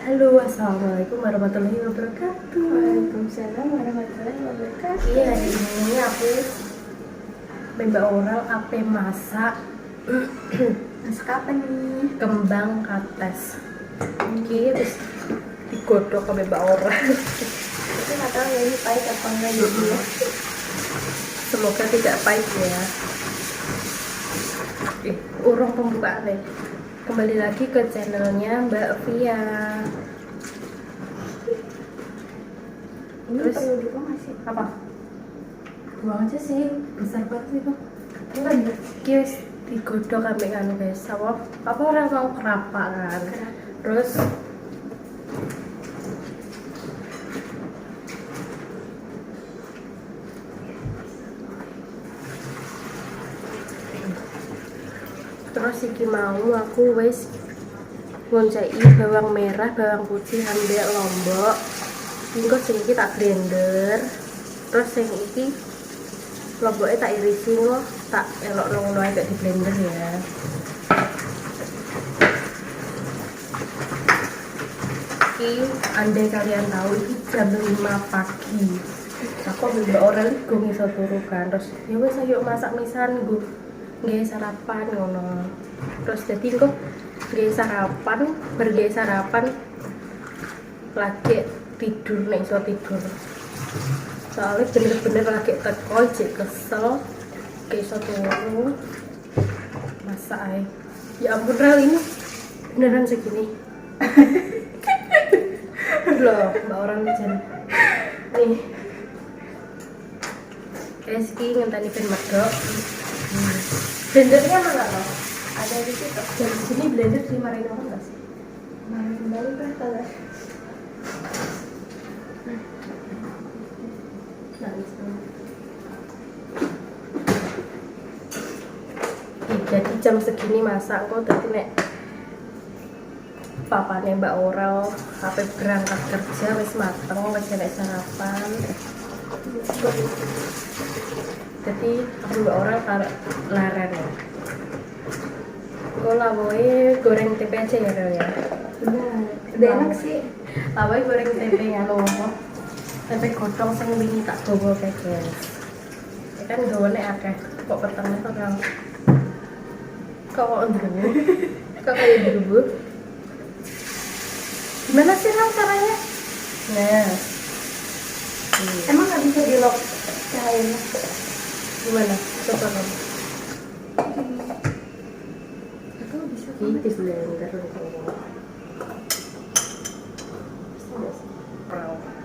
Halo, assalamualaikum warahmatullahi wabarakatuh. Waalaikumsalam warahmatullahi wabarakatuh. Iya, hari ini aku beba oral ape masak Masak apa nih? kembang kates. Oke, terus digodok ke beba oral. Aku nggak tahu ya ini pahit apa enggak jadi ya. Semoga tidak pahit ya. Urung pembukaan nih. Kembali lagi ke channelnya Mbak Via. Ini Terus? perlu dibuang nggak sih? Apa? Buang aja sih, besar banget itu. Enggak ya? Guys, digodok sampai kan guys. Apa orang mau kerapa kan? Terus iki mau aku wis ngoncai bawang merah, bawang putih, ambek lombok. Engko sing iki tak blender. Terus sing iki lomboknya tak irisi loh, tak elok ngono ae di blender ya. Iki andai kalian tahu ini jam 5 pagi. Aku ambil orang gue ngiso turu kan, terus ya wes ayo masak misan gue nggak sarapan ngono. Terus jadi kok nggak sarapan, bergaya sarapan lagi tidur nih, iso tidur. Soalnya bener-bener lagi teko, cek kesel, gak iso turu. Masak aja. Ya ampun Rel, ini beneran segini. Loh, mbak orang jen. Nih. Eski ngenteni ben medok. Blendernya mana loh? Ada di situ. Dari sini blender dimarahin orang nggak sih? Mana kembali kan kalau Jadi jam segini masak kok tadi nek papane Mbak Oral HP berangkat kerja wis mateng, wis enek sarapan. Jadi aku Mbak Oral karo laren ya. Kok lawoe goreng tempe aja ya Rel ya. benar. Udah enak sih. Lawoe goreng tempe ya loh. Tempe godhong sing wingi tak gawa kae guys. Ya kan gawane akeh kok petengnya kok Rel. Kok ndruwu? Kok kayak ndruwu? Gimana sih Rel caranya? Nah. Emang nggak bisa di lock cahayanya? Gimana? Coba kamu. Aku bisa Di kok. blender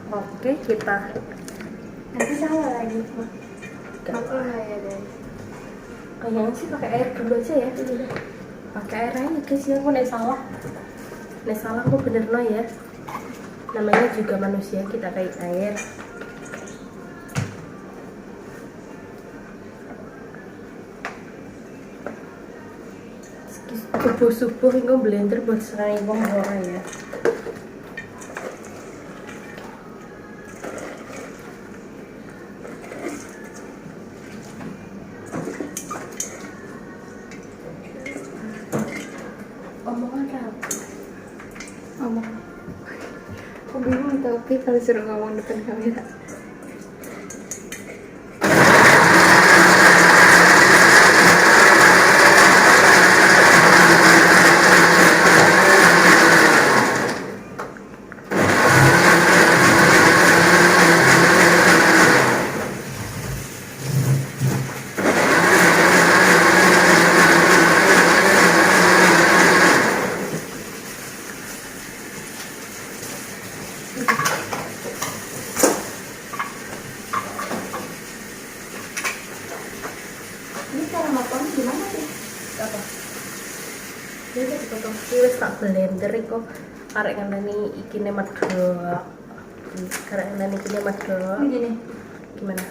Oke, kita Nanti salah lagi. Gak Aku nggak ya guys. kayaknya sih pakai air dulu aja ya. Pakai air aja guys ya, aku nek salah. Nek salah aku bener no ya. Namanya juga manusia, kita kayak air. Subuh-subuh ini blender buat serai wong ora ya. Omongan apa? Ngomong. Aku bingung tapi kalau suruh ngomong depan kamera. Ini cara motong gimana sih? Apa? Ini tuh dipotong wis tak blender iku karek ngenteni ikine medhok. Karek ngenteni ikine medhok. Ini gini. Gimana?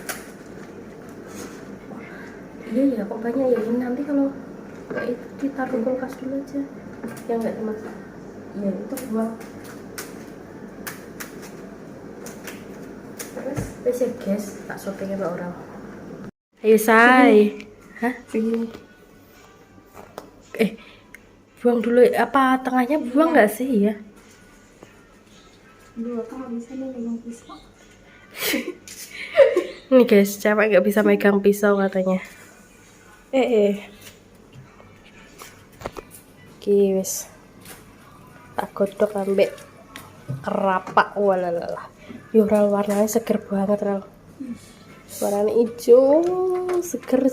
Iya ya, kok banyak ya ini nanti kalau kayak itu ditaruh kulkas dulu aja. Ya enggak dimasak. Iya, itu buang. Terus wis ya guys, tak syutingin mbak orang. Ayo say. Hah? Segini. Buang dulu apa tengahnya buang nggak sih ya? Aduh, aku nggak bisa nih megang pisau. Ini guys, cewek nggak bisa megang pisau katanya. Iki wis tak godok ambek kerapak. Walalah. Yo Rel, warnanya seger banget Rel. Warnanya hijau, seger.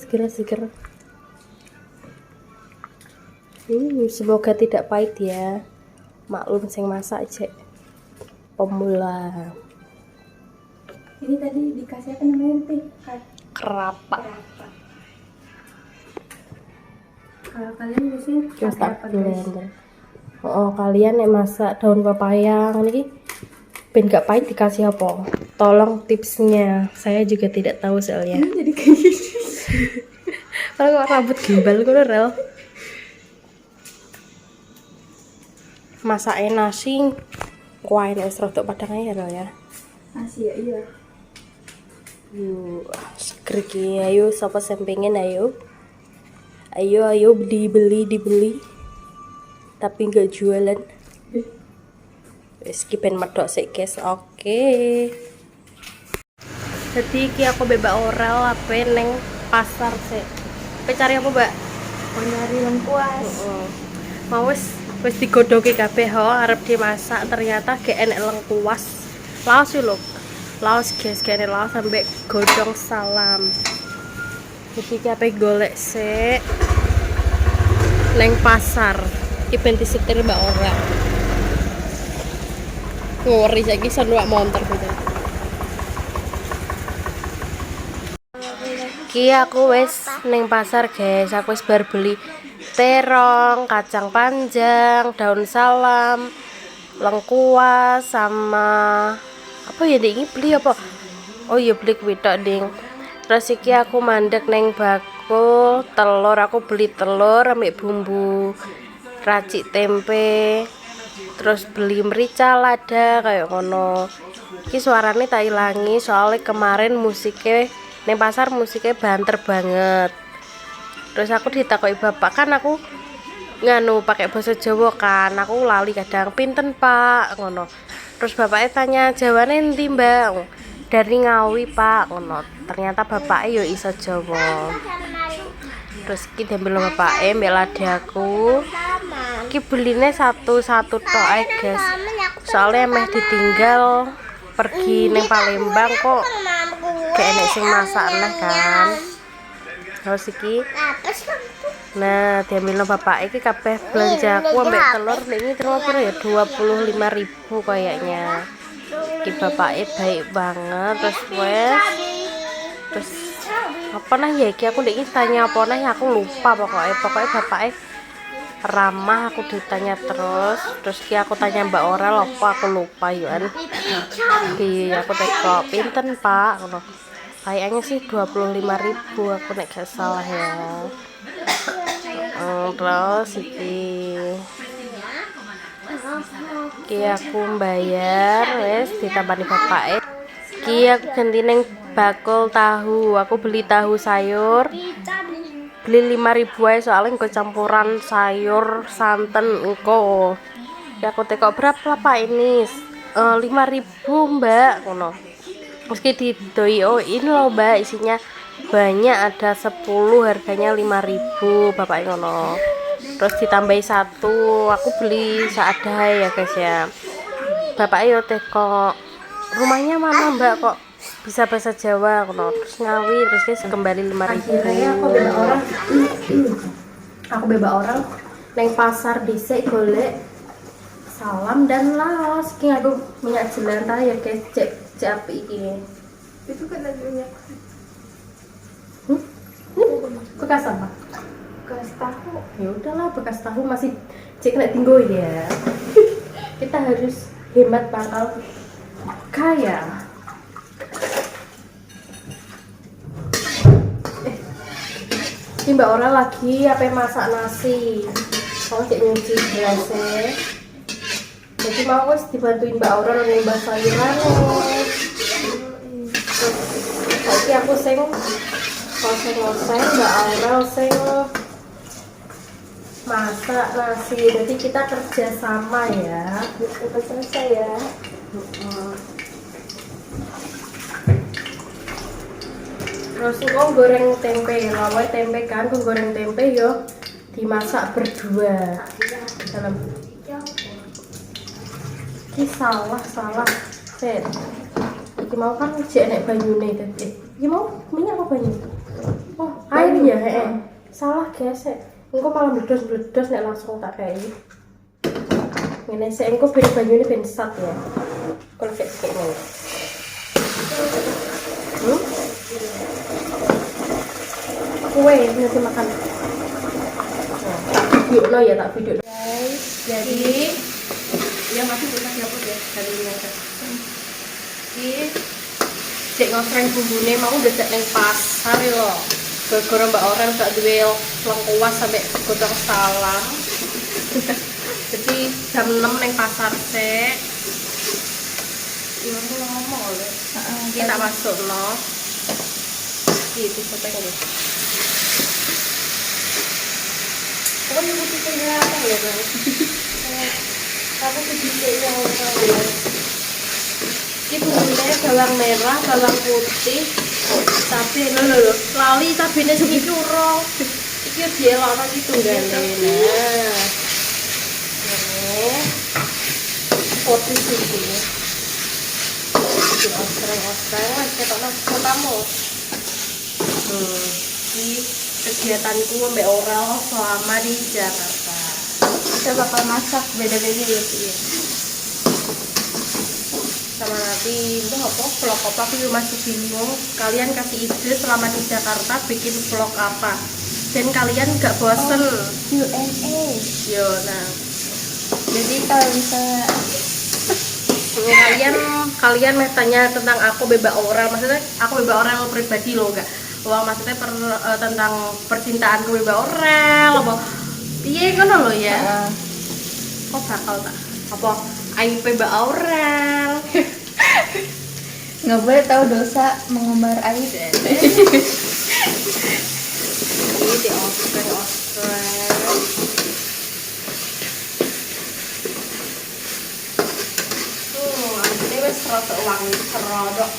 Semoga tidak pahit ya. Maklum sing masak aja pemula. Ini tadi dikasih apa namanya teh? Kerapak. Kalau kalian biasanya Terus pakai tak apa guys? blender. Oh, kalian nek masak daun pepaya ini ben gak pahit dikasih apa? Tolong tipsnya. Saya juga tidak tahu soalnya. Ini jadi kayak gini. Kalau kok rambut gimbal ngono Rel. Masak nasi kuah nek wis rodok padang ae ya Rel ya. Nasi ya, iya. Yuk, seger iki. Ayo sapa sing pengen ayo. Ayo dibeli. Tapi nggak jualan. Wis ki ben medhok sik guys. Oke. Jadi iki aku bebak orel ape neng pasar sik. Ape cari apa, Mbak? Mau nyari lengkuas. Mau wis digodoki kabeh ho arep dimasak ternyata gak enek lengkuas. Laos yo lho. Laos guys, gak enek laos sampai godong salam. Jadi iki ape golek sik neng pasar. Iki ben disetir Mbak Orel. Ngori saiki sen numpak montor gitu. Ki aku wis ning pasar guys, aku wis bar beli terong, kacang panjang, daun salam, lengkuas sama apa ya ini beli apa? Oh iya beli kuwi tok ding. Terus iki aku mandek neng bakul telur, aku beli telur ambek bumbu racik tempe. Terus beli merica lada kayak ngono. Iki suarane tak ilangi soalnya kemarin musiknya neng pasar musiknya banter banget. Terus aku ditakoki bapak, kan aku nganu pakai bahasa Jawa kan, aku lali kadang pinten Pak ngono. Terus bapaknya tanya Jawane endi Mbak? Dari Ngawi Pak ngono. Ternyata bapaknya yo iso Jawa. Terus iki diambil bapaknya mbek lade aku. Iki beline satu-satu tok ae guys. Soalnya meh ditinggal pergi neng Palembang kok gak enek sing masak lah kan. Terus iki nah diambil bapak iki kabeh belanja aku ambek telur ini terus piro ya 25.000 kayaknya. Iki bapaknya baik banget. Terus apa nah ya iki aku ndek tanya apa nah ya aku lupa pokoknya bapaknya ramah, aku ditanya terus ki aku tanya Mbak Orel apa aku lupa yuan. Iya aku teko pinten Pak ngono. Kayaknya sih 25.000 aku nek gak salah ya. Terus iki aku bayar wes ditambani bapake. Iki aku ganti neng bakul tahu. Aku beli tahu sayur. Beli 5.000 aja soalnya engko campuran sayur santen engko. Ya aku tekok berapa Pak ini? 5.000 Mbak ngono. Meski didoi ini loh Mbak isinya banyak ada 10 harganya 5.000 bapaknya ngono. Terus ditambahi satu aku beli seadanya ya guys ya. Bapaknya yo tekok rumahnya mana Mbak kok bisa bahasa Jawa ngono. Terus Ngawi terus dia kembali 5.000. Akhirnya aku beba orang neng pasar dhisik golek salam dan laos. Iki aku minyak jelantah ya guys, cek api iki. Itu kan ada minyak. Bekas apa? Bekas tahu. Ya udahlah bekas tahu masih cek kena tinggal ya. Kita harus hemat bakal kaya. Ini Mbak Ora lagi apa masak nasi. Mau cek nyuci gelasnya. Jadi mau wis dibantuin Mbak Ora ngembah sayuran. Saiki aku sing ngoseng Mbak Ora sing masak nasi. Jadi kita kerja sama ya. Cepat selesai ya. Terus engko goreng tempe, lawe tempe kan, engko goreng tempe yo dimasak berdua di dalam. Iki salah. Set. Iki mau kan jek nek banyune tadi. Iki mau minyak apa banyu? Oh, air ya, heeh. Salah gesek. Engko malah bledos nek langsung tak kei. Ngene sik engko ben banyune ben sat ya. Kalau kayak ngene. Kue nanti makan. Tak video guys. Jadi yang masih kita dapur ya dari ini aja. Ini cek ngosreng bumbune mau udah cek neng pasar loh. Gara-gara mbak orang gak duwe lengkuas sampai gotong salam. Jadi jam 6 neng pasar sek. Iya ngomong oleh. Kita masuk no. Itu sampai ini. Aku nyebut itu apa ya guys? Aku sedikit yang tahu. Ini bumbunya bawang merah, bawang putih, cabai loh. Lali cabainya segini curang. Ini dia lama gitu gale. Nah, putih sini. Ostreng, kita masuk kamu. Ini kegiatanku sampai oral selama di Jakarta. Kita bakal masak beda-beda ya sih. Sama nanti itu apa vlog apa aku masih bingung. Kalian kasih ide selama di Jakarta bikin vlog apa dan kalian gak bosen. Q&A. Yo nah. Jadi kalau misalnya kalian mau tanya tentang aku beba oral, maksudnya aku beba oral pribadi loh, enggak wah maksudnya tentang percintaanku beba oral apa iya kan lo ya. Kok bakal tak apa aib beba oral. nggak boleh tahu dosa mengumbar aib. Ini di ostreng. Ini wes rada wangi serodok.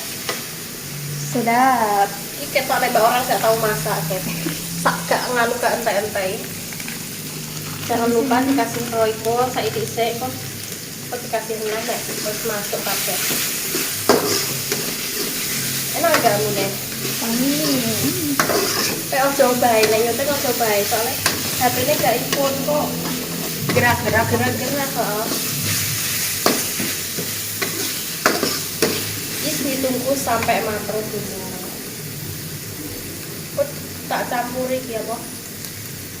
Sedap. Ini ketok nek orang gak tahu masak ket. Sak gak nganu gak entek-entek. Jangan lupa dikasih royco saiki sik kok. Kok dikasih nek terus masuk kabeh. Enak gak ngene? Wangi. Kayak coba nek nyotek kok coba soalnya HP-ne gak iPhone kok. Gerak-gerak kok. Ditunggu sampai matang dulu. Kok tak campuri ya kok?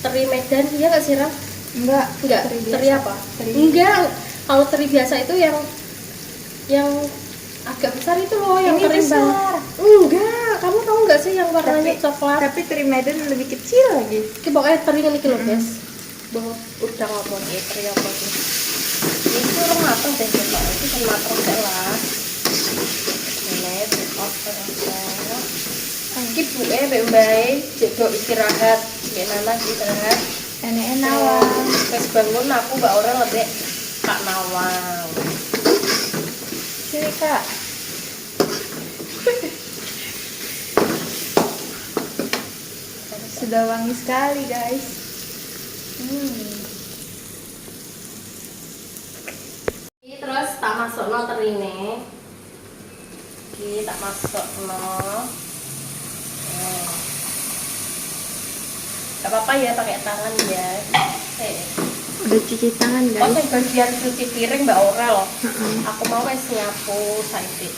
Teri Medan iya nggak sih Ram? Enggak. Teri apa? Teri. Enggak. Kalau teri biasa itu yang agak besar itu loh, yang Ini teri besar. Enggak. Kamu tahu nggak sih yang warnanya coklat? Tapi teri Medan lebih kecil lagi. Ki pokoknya teri ini loh guys. Bawa udang apa nih? Teri apa nih? Itu orang matang deh coba. Itu kan matang lah. Iki buke mbek jek istirahat, nek Nana istirahat. Enak nawang. Wes bangun aku mbak orang lebih Kak Nawang. Sini Kak. Sudah wangi sekali guys. Ini terus tak masuk no terine. Ini tak masuk no. Gak apa-apa ya pakai tangan ya. Udah cuci tangan Oh, guys. bagian cuci piring Mbak Orel. Aku mau wis nyapu saiki.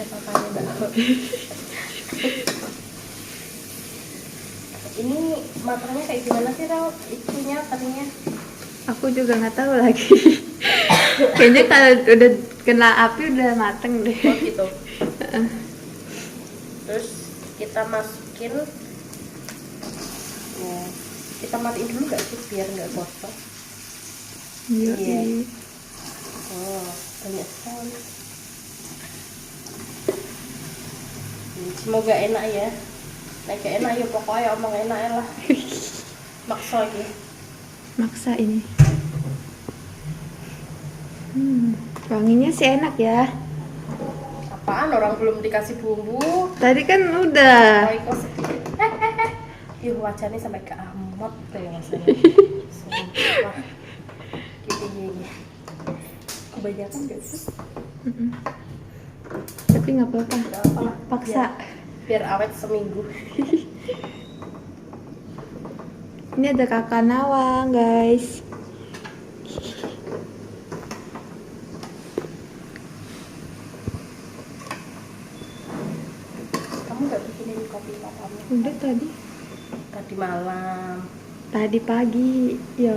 Apa-apanya Mbak. Ini matangnya kayak gimana sih Rau? Itunya terinya. Aku juga nggak tahu lagi. Kayaknya kalau udah kena api udah mateng deh. Oh gitu. Terus kita masukin. Oh, kita matiin dulu nggak sih biar nggak gosong? Iya. Oh, banyak sekali. Semoga enak ya. Nek enak ya pokoknya omong enak lah. maksa ini. Maksa ini. Wanginya sih enak ya. Apaan orang belum dikasih bumbu? Tadi kan udah. Oh, kok sedikit. Yuh, wajahnya sampai keamot tuh ya rasanya. Sumpah. Gini. Kebanyakan gak sih? Tapi nggak apa-apa. Gak apa-apa. Paksa. Biar awet seminggu. Ini ada kakak Nawang, guys. Kamu gak bikinin kopi papamu? Udah tadi. Tadi malam. Tadi pagi. Ya.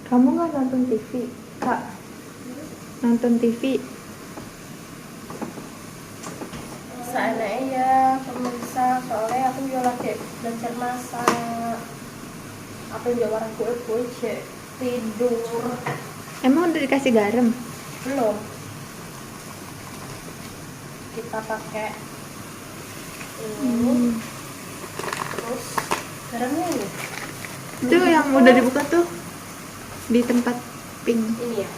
Kamu nggak nonton TV, Kak? Nonton TV? Seenaknya ya pemirsa, soalnya aku juga lagi belajar masak. Apa yang jawab gue cek tidur. Emang udah dikasih garam? Belum. Kita pakai ini. Terus garamnya ini. Itu yang udah dibuka tuh di tempat pink. Ini ya.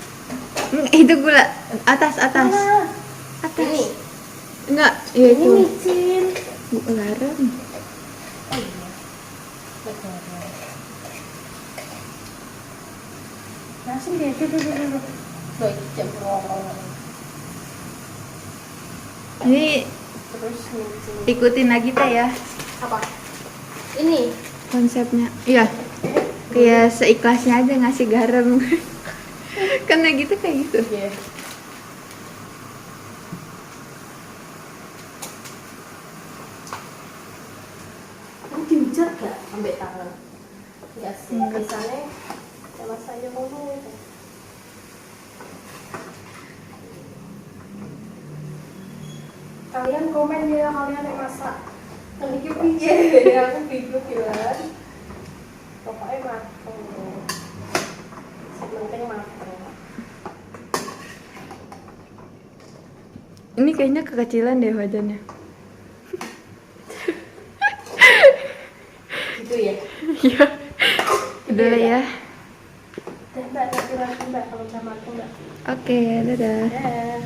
Itu gula atas. Nah, Atas. ini. Enggak, ya Ini itu. micin. Garam. Oh iya. Betul. Langsung deh, tuh. Loh, jam berapa? Ini Terus micin. ikutin lagi kita ya Apa? Ini. konsepnya. Iya. Kayak seikhlasnya aja ngasih garam. Karena gitu kayak gitu. Iya. Kamu diujar gak sampai tangan? Enggak sih. Biasanya sama saya ngomong itu. Kalian komen ya, kalian yang masak. Nanti piye, aku bingung ya. Pokoknya mateng. Penting mateng. Ini kayaknya kekecilan deh wajannya. Gitu ya. Iya. Udah lah ya. Mbak, nanti lagi mbak kalau udah mateng mbak. Oke, dadah. Dah.